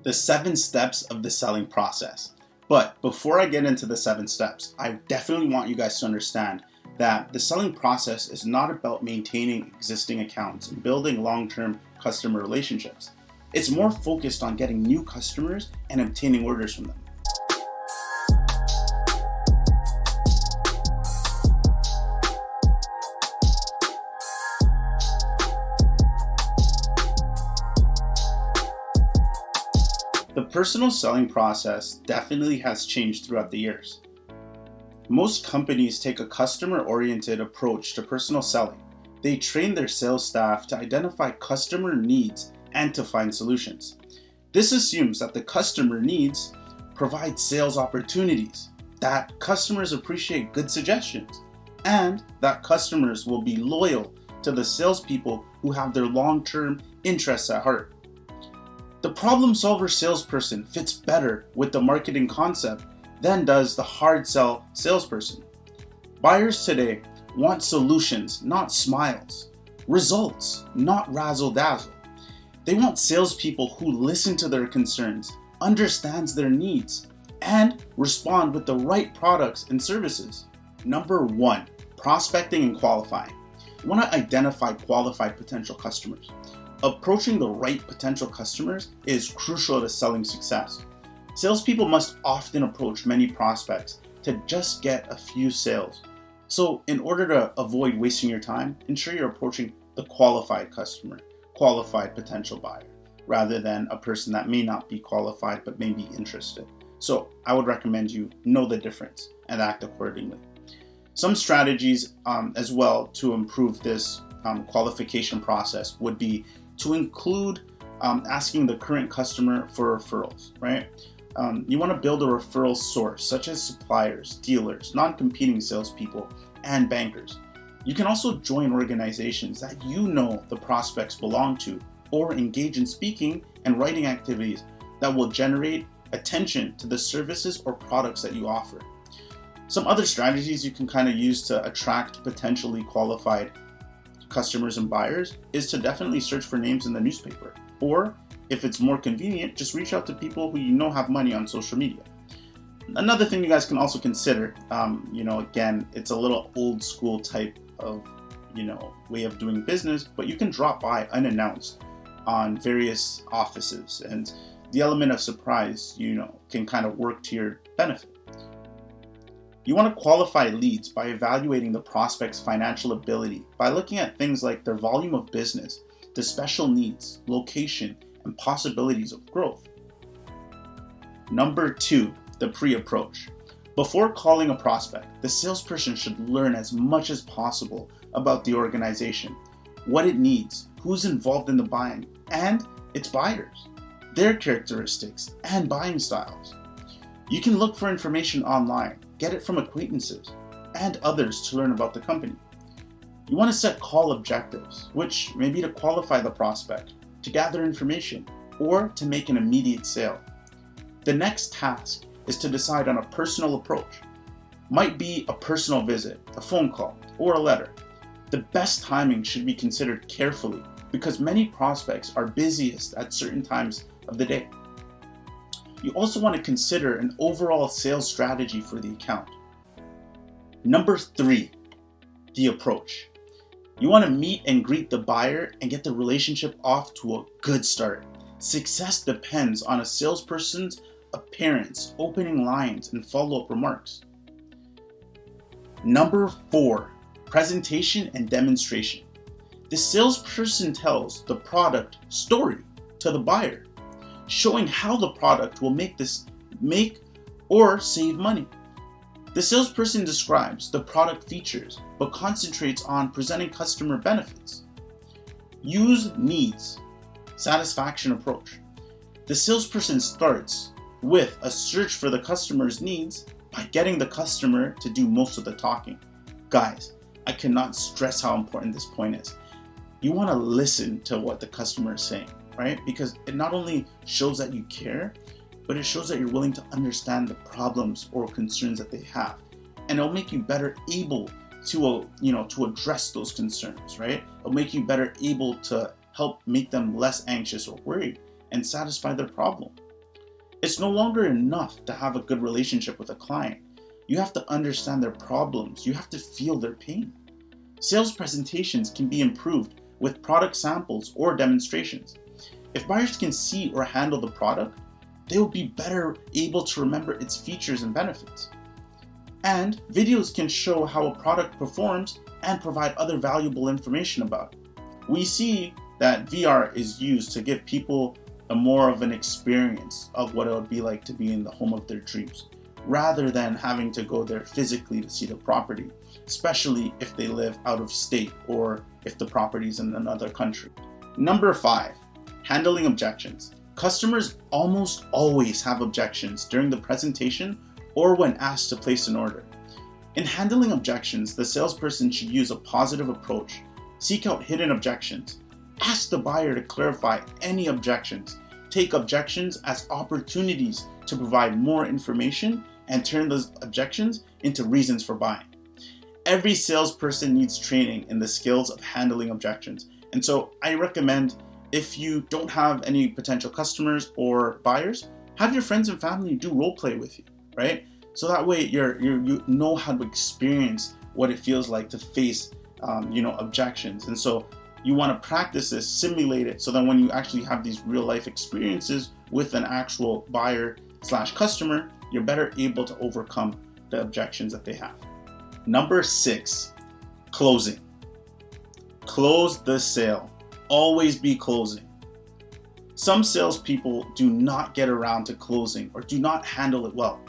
the 7 steps of the selling process. But before I get into the 7 steps, I definitely want you guys to understand that the selling process is not about maintaining existing accounts and building long-term customer relationships. It's more focused on getting new customers and obtaining orders from them. The personal selling process definitely has changed throughout the years. Most companies take a customer-oriented approach to personal selling. They train their sales staff to identify customer needs and to find solutions. This assumes that the customer needs provide sales opportunities, that customers appreciate good suggestions, and that customers will be loyal to the salespeople who have their long-term interests at heart. The problem solver salesperson fits better with the marketing concept than does the hard sell salesperson. Buyers today want solutions, not smiles. Results, not razzle dazzle. They want salespeople who listen to their concerns, understands their needs, and respond with the right products and services. Number 1, prospecting and qualifying. You want to identify qualified potential customers. Approaching the right potential customers is crucial to selling success. Salespeople must often approach many prospects to just get a few sales. So in order to avoid wasting your time, ensure you're approaching the qualified customer, qualified potential buyer, rather than a person that may not be qualified but may be interested. So I would recommend you know the difference and act accordingly. Some strategies as well to improve this qualification process would be to include asking the current customer for referrals, right? You want to build a referral source such as suppliers, dealers, non-competing salespeople, and bankers. You can also join organizations that you know the prospects belong to or engage in speaking and writing activities that will generate attention to the services or products that you offer. Some other strategies you can kind of use to attract potentially qualified customers and buyers is to definitely search for names in the newspaper, or if it's more convenient, just reach out to people who you know have money on social media. Another thing you guys can also consider, again, it's a little old school type of, way of doing business, but you can drop by unannounced on various offices, and the element of surprise, can kind of work to your benefit. You want to qualify leads by evaluating the prospect's financial ability by looking at things like their volume of business, the special needs, location, and possibilities of growth. Number 2, the pre-approach. Before calling a prospect, the salesperson should learn as much as possible about the organization, what it needs, who's involved in the buying, and its buyers, their characteristics and buying styles. You can look for information online, get it from acquaintances, and others to learn about the company. You want to set call objectives, which may be to qualify the prospect, to gather information, or to make an immediate sale. The next task is to decide on a personal approach. Might be a personal visit, a phone call, or a letter. The best timing should be considered carefully because many prospects are busiest at certain times of the day. You also want to consider an overall sales strategy for the account. Number 3, the approach. You want to meet and greet the buyer and get the relationship off to a good start. Success depends on a salesperson's appearance, opening lines, and follow-up remarks. Number 4, presentation and demonstration. The salesperson tells the product story to the buyer, showing how the product will make or save money. The salesperson describes the product features, but concentrates on presenting customer benefits. Use needs, satisfaction approach. The salesperson starts with a search for the customer's needs by getting the customer to do most of the talking. Guys, I cannot stress how important this point is. You want to listen to what the customer is saying, right? Because it not only shows that you care, but it shows that you're willing to understand the problems or concerns that they have. And it'll make you better able to address those concerns, right? It'll make you better able to help make them less anxious or worried and satisfy their problem. It's no longer enough to have a good relationship with a client. You have to understand their problems. You have to feel their pain. Sales presentations can be improved with product samples or demonstrations. If buyers can see or handle the product, they will be better able to remember its features and benefits. And videos can show how a product performs and provide other valuable information about it. We see that VR is used to give people a more of an experience of what it would be like to be in the home of their dreams, rather than having to go there physically to see the property, especially if they live out of state or if the property is in another country. Number 5, handling objections. Customers almost always have objections during the presentation or when asked to place an order. In handling objections, the salesperson should use a positive approach, seek out hidden objections, ask the buyer to clarify any objections, take objections as opportunities to provide more information, and turn those objections into reasons for buying. Every salesperson needs training in the skills of handling objections. And so I recommend, if you don't have any potential customers or buyers, have your friends and family do role play with you, right? So that way you know how to experience what it feels like to face objections. And so you want to practice this, simulate it, so that when you actually have these real life experiences with an actual buyer / customer, you're better able to overcome the objections that they have. Number 6, closing. Close the sale. Always be closing. Some salespeople do not get around to closing or do not handle it well.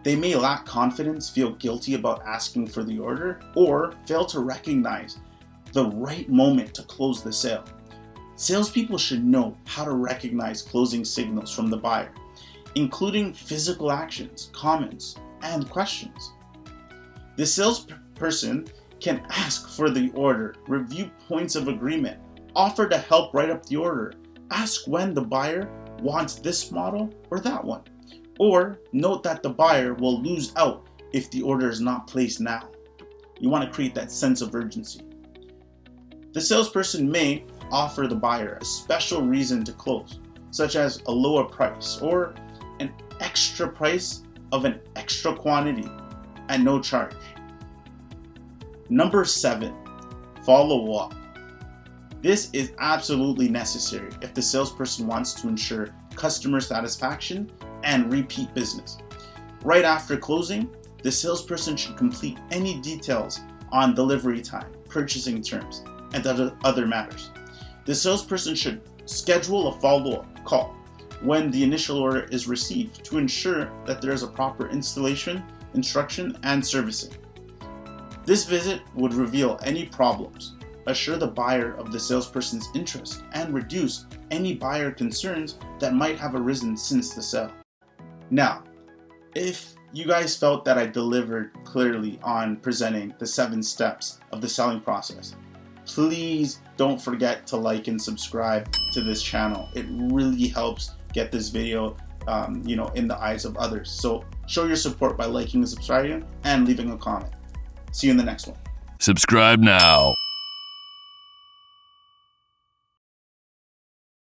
They may lack confidence, feel guilty about asking for the order, or fail to recognize the right moment to close the sale. Salespeople should know how to recognize closing signals from the buyer, including physical actions, comments, and questions. The salesperson can ask for the order, review points of agreement, offer to help write up the order, ask when the buyer wants this model or that one, or note that the buyer will lose out if the order is not placed now. You want to create that sense of urgency. The salesperson may offer the buyer a special reason to close, such as a lower price or an extra price of an extra quantity at no charge. Number 7, follow up. This is absolutely necessary if the salesperson wants to ensure customer satisfaction and repeat business. Right after closing, the salesperson should complete any details on delivery time, purchasing terms, and other matters. The salesperson should schedule a follow-up call when the initial order is received to ensure that there is a proper installation, instruction, and servicing. This visit would reveal any problems, assure the buyer of the salesperson's interest, and reduce any buyer concerns that might have arisen since the sale. Now, if you guys felt that I delivered clearly on presenting the 7 steps of the selling process, please don't forget to like and subscribe to this channel. It really helps get this video in the eyes of others. So show your support by liking and subscribing and leaving a comment. See you in the next one. Subscribe now.